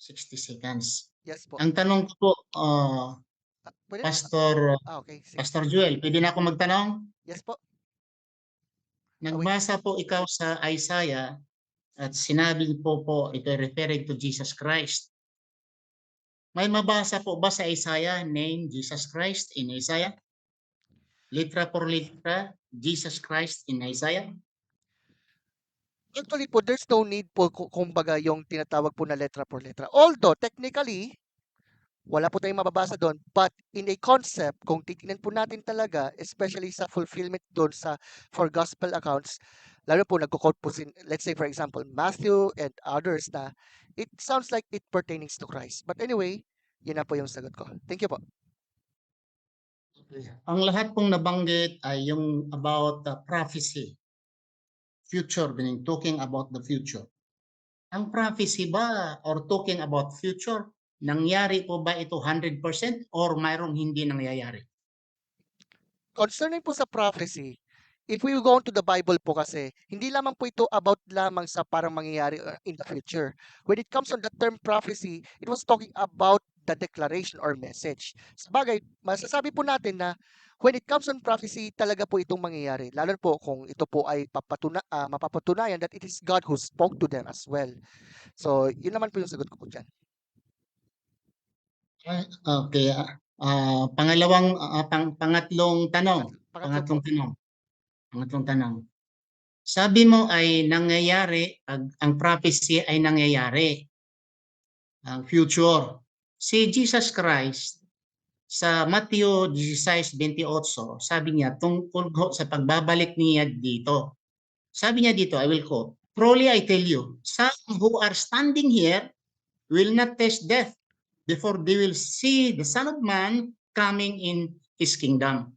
60 seconds. Yes po. Ang tanong ko po, Pwede? Pastor Okay. Sige. Pastor Joel, pwede na ako magtanong? Yes po. Wait. Nagbasa po ikaw sa Isaiah at sinabi po ito referring to Jesus Christ. May mabasa po ba sa Isaiah name Jesus Christ in Isaiah? Litra por litra, Jesus Christ in Isaiah? Actually po, there's no need po kumbaga yung tinatawag po na letra por letra. Although, technically, wala po tayong mababasa doon. But in a concept, kung titingnan po natin talaga, especially sa fulfillment doon for gospel accounts, lalo po nagko-quote po let's say for example, Matthew and others na it sounds like it pertaining to Christ. But anyway, yun na po yung sagot ko. Thank you po. Ang lahat pong nabanggit ay yung about prophecy. Future, meaning talking about the future. Ang prophecy ba or talking about future, nangyari po ba ito 100% or mayroong hindi nangyayari? Concerning po sa prophecy, if we go to the Bible po kasi, hindi lamang po ito about lamang sa parang mangyayari in the future. When it comes on the term prophecy, it was talking about the declaration or message. Sabagay, masasabi po natin na when it comes on prophecy, talaga po itong mangyayari. Lalo po kung ito po ay mapapatunayan that it is God who spoke to them as well. So, yun naman po yung sagot ko po dyan. Okay. Pangatlong tanong. Pangatlong tanong. Sabi mo ay nangyayari, ang prophecy ay nangyayari. Ang future. Si Jesus Christ, sa Matthew 16:28, sabi niya tungkol sa pagbabalik niya dito. Sabi niya dito, I will quote, "Truly I tell you, some who are standing here will not taste death before they will see the Son of Man coming in His kingdom."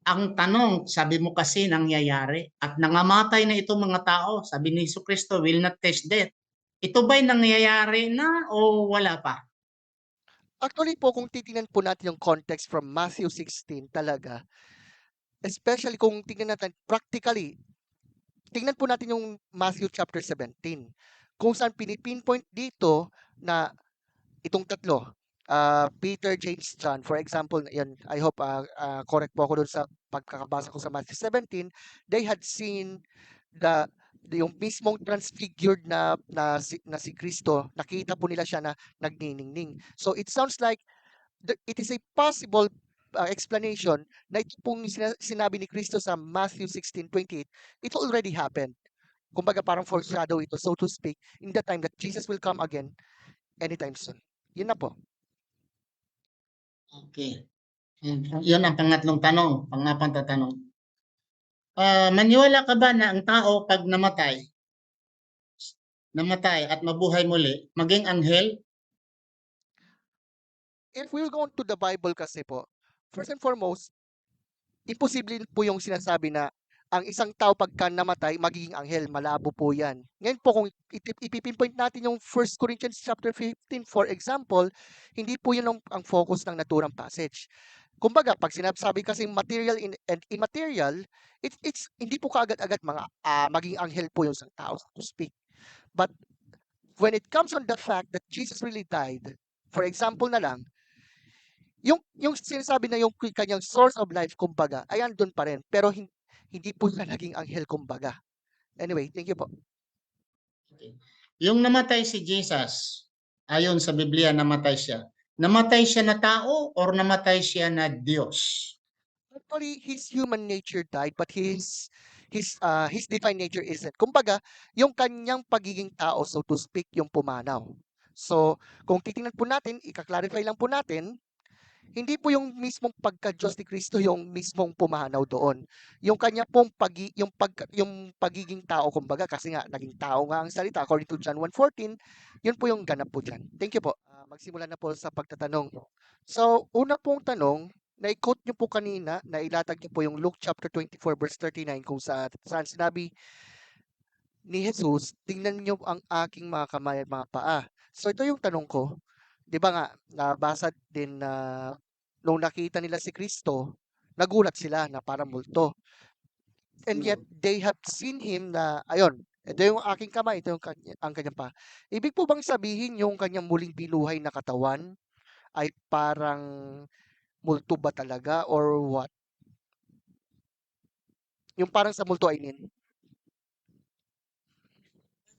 Ang tanong, sabi mo kasi nangyayari at nangamatay na itong mga tao, sabi ni Jesucristo, will not taste death. Ito ba'y nangyayari na o wala pa? Actually po, kung titingnan po natin yung context from Matthew 16 talaga, especially kung tingnan natin practically, tingnan po natin yung Matthew chapter 17. Kung saan pinipinpoint dito na itong tatlo, Peter, James, John, for example, yan, I hope correct po ako doon sa pagkakabasa ko sa Matthew 17, they had seen yung mismong transfigured na si Kristo, nakita po nila siya na nagniningning. So it sounds like it is a possible explanation na ito pong sinabi ni Kristo sa Matthew 16:28, it already happened. Kumbaga parang foreshadow ito, so to speak, in the time that Jesus will come again anytime soon. Yun na po. Okay. Yun ang pangatlong tanong, pangapat na tanong. Maniwala ka ba na ang tao pag namatay at mabuhay muli, maging anghel? If we go to the Bible kasi po, first and foremost, imposible po yung sinasabi na ang isang tao pagka namatay, magiging anghel. Malabo po yan. Ngayon po, kung ipipinpoint natin yung 1 Corinthians chapter 15, for example, hindi po yun ang focus ng naturang passage. Kumbaga, pag sinasabi kasi material and immaterial, it's hindi po kaagad-agad maging anghel po yung isang tao, so to speak. But when it comes on the fact that Jesus really died, for example na lang, yung sinasabi na yung kanyang source of life, kumbaga, ay andun pa rin. Pero hindi po siya naging anghel, kumbaga. Anyway, thank you po. Okay. Yung namatay si Jesus, ayon sa Biblia, namatay siya. Namatay siya na tao or namatay siya na Diyos? Actually, his human nature died, but his divine nature isn't. Kumbaga, yung kanyang pagiging tao, so to speak, yung pumanaw. So, kung titingnan po natin, ika-clarify lang po natin, hindi po yung mismong pagka-Diyos ni Kristo yung mismong pumanaw doon. Yung kanya pong yung pagiging tao, kumbaga, kasi nga naging tao nga ang salita according to John 1:14, yun po yung ganap po diyan. Thank you po. Magsimula na po sa pagtatanong. So, una pong tanong, na-quote niyo po kanina, nailatag niyo po yung Luke chapter 24 verse 39 kung saan sinabi ni Jesus, tingnan niyo ang aking mga kamay at mga paa. So ito yung tanong ko, 'di ba nga nabasa din na nung nakita nila si Kristo, nagulat sila na parang multo. And yet they have seen him na ayun, Ito yung aking kamay, ito yung ang kanyang paa. Ibig po bang sabihin yung kanyang muling binuhay na katawan ay parang multo ba talaga or what? Yung parang sa multo, I mean.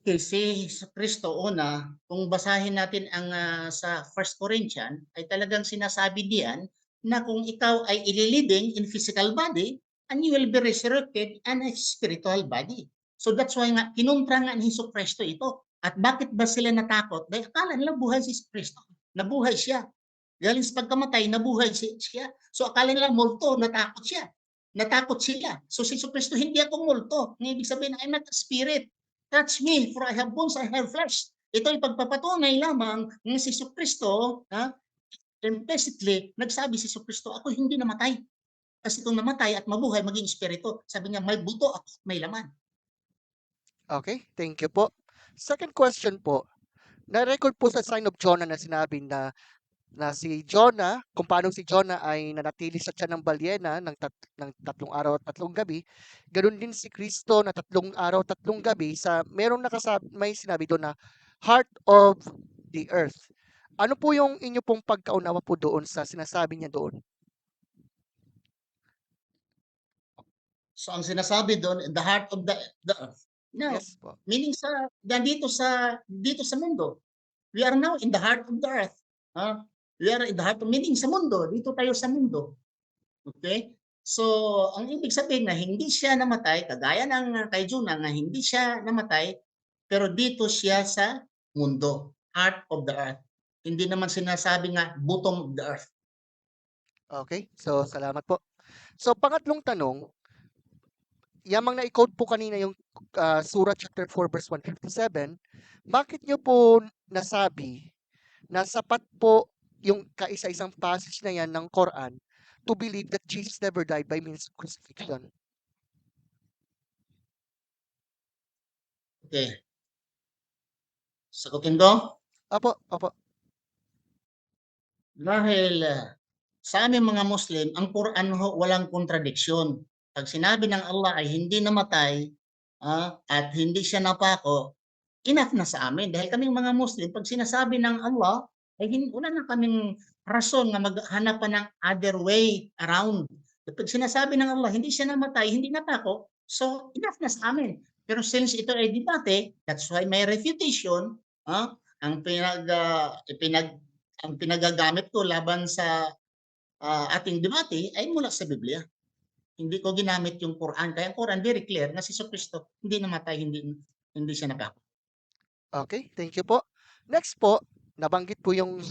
Okay, si Kristo una, kung basahin natin ang sa 1 Corinthians, ay talagang sinasabi diyan na kung ikaw ay ililibing in physical body, and you will be resurrected in a spiritual body. So that's why nga, kinontra nga ni Hesus Kristo ito. At bakit ba sila natakot? Dahil akala nila buhay si Kristo. Nabuhay siya. Galing sa pagkamatay, nabuhay siya. So akala nila multo, natakot siya. Natakot sila. So si Kristo, hindi ako multo. Ng ibig sabihin, I'm not a spirit. Touch me, for I have bones, I have flesh. Ito ay pagpapatunay lamang ng si Kristo, implicitly, nagsabi si Kristo, ako hindi namatay. Kasi kung namatay at mabuhay, maging espiritu. Sabi niya, may buto ako, may laman. Okay, thank you po. Second question po, na-record po sa Sign of Jonah na sinabi na si Jonah, kung paano si Jonah ay nanatili sa tiyan ng balyena ng 3 araw at 3 gabi, ganoon din si Kristo na 3 araw, 3 gabi may sinabi doon na heart of the earth. Ano po yung inyo pong pagkaunawa po doon sa sinasabi niya doon? So ang sinasabi doon, the heart of the earth. No, Yes po. meaning dito sa mundo. We are now in the heart of the earth. We are in the heart of, meaning sa mundo. Dito tayo sa mundo. Okay? So, ang ibig sabihin na hindi siya namatay, kagaya ng kay Jonah na hindi siya namatay, pero dito siya sa mundo, heart of the earth. Hindi naman sinasabi nga bottom of the earth. Okay, so salamat po. So pangatlong tanong, yamang na-quote po kanina yung Surah chapter 4 verse 157, bakit nyo po nasabi na sapat po yung kaisa-isang passage na yan ng Quran to believe that Jesus never died by means of crucifixion? Okay. Sagutin ko? Opo, opo. Dahil sa aming mga Muslim, ang Quran walang kontradiksyon. Pag sinabi ng Allah ay hindi namatay at hindi siya napako, enough na sa amin. Dahil kaming mga Muslim, pag sinasabi ng Allah, ay wala na kaming rason na maghanap pa ng other way around. Pag sinasabi ng Allah, hindi siya namatay, hindi napako, so enough na sa amin. Pero since ito ay debate, that's why may refutation, ang ang pinagagamit ko laban sa ating debate ay mula sa Biblia. Hindi ko ginamit yung Quran. Kaya ang Quran very clear na si Kristo hindi namatay, hindi siya napako. Okay, thank you po. Next po, nabanggit po yung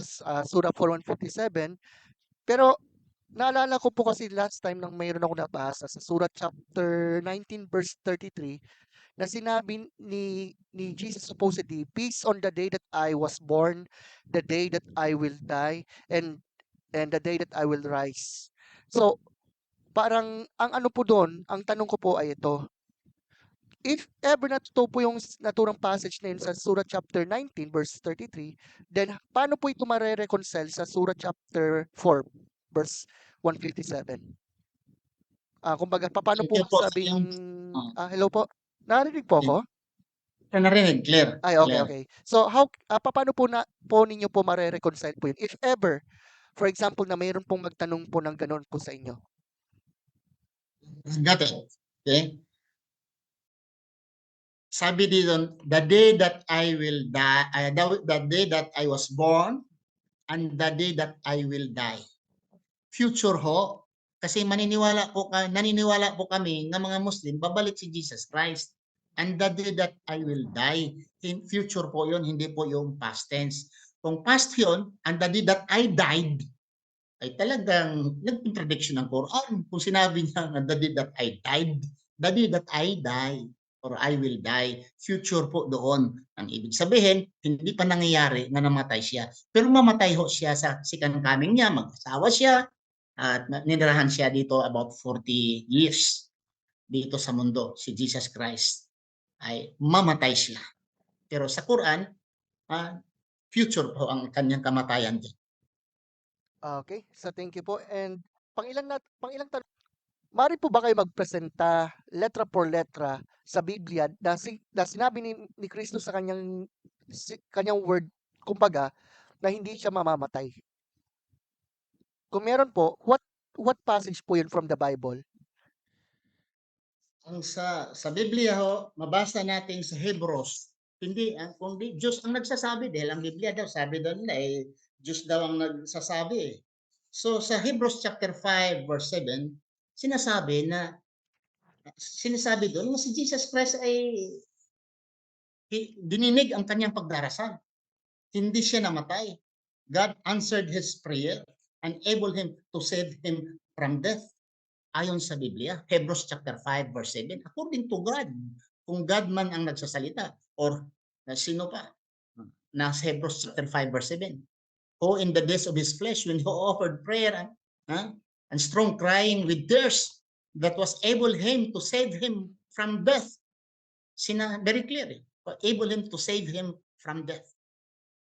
Surah 4157, pero naalala ko po kasi last time nang mayroon ako nabasa sa Surah chapter 19 verse 33 na sinabi ni Jesus supposedly, peace on the day that I was born, the day that I will die, and the day that I will rise. So, parang ang ano po doon, ang tanong ko po ay ito, if ever na totoo po yung naturang passage na yun sa Surah chapter 19 verse 33, then paano po ito mare-reconcile sa Surah chapter 4 verse 157? Kumbaga, paano po Thank you po sa masabing, iyong hello po? Narinig po ako? narinig, clear. Ay, okay, Clear. okay. So, paano po ninyo po mare-reconcile po yun? If ever, for example, na mayroon pong magtanong po ng gano'n po sa inyo. Got it. Okay? Sabi dito, the day that I will die, the day that I was born, and the day that I will die. Future ho, kasi naniniwala po kami ng mga Muslim, babalik si Jesus Christ. And the day that I will die, in future po yon, hindi po yung past tense. Kung past yun, and the day that I died, ay talagang nag-contradiction ng Quran. Kung sinabi niya na the day that I died, the day that I die, or I will die, future po doon. Ang ibig sabihin, hindi pa nangyayari na namatay siya. Pero mamatay ho siya sa second coming niya, mag-asawa siya, at ninirahan siya dito about 40 years dito sa mundo, si Jesus Christ ay mamatay siya. Pero sa Quran, future po ang kanyang kamatayan. Okay, so thank you po. And pangilang tanong Maaari po ba kayo magpresenta letra por letra sa Biblia na sinabi ni Kristo sa kanyang word, kumbaga, na hindi siya mamamatay? Kung meron po, what passage po yun from the Bible? Ang sa Biblia ho, mabasa natin sa Hebrews, hindi kundi Diyos ang nagsasabi dahil ang Biblia daw sabi doon nila Diyos daw ang nagsasabi eh. So sa Hebrews chapter 5 verse 7, sinasabi doon na si Jesus Christ ay dininig ang kanyang pagdarasal. Hindi siya namatay. God answered his prayer and able him to save him from death. Ayon sa Biblia, Hebrews chapter 5 verse 7, according to God. Kung God man ang nagsasalita or sino pa? Nasa Hebrews chapter 5 verse 7. Who in the days of his flesh when he offered prayer and strong crying with tears that was able him to save him from death. Very clear able him to save him from death.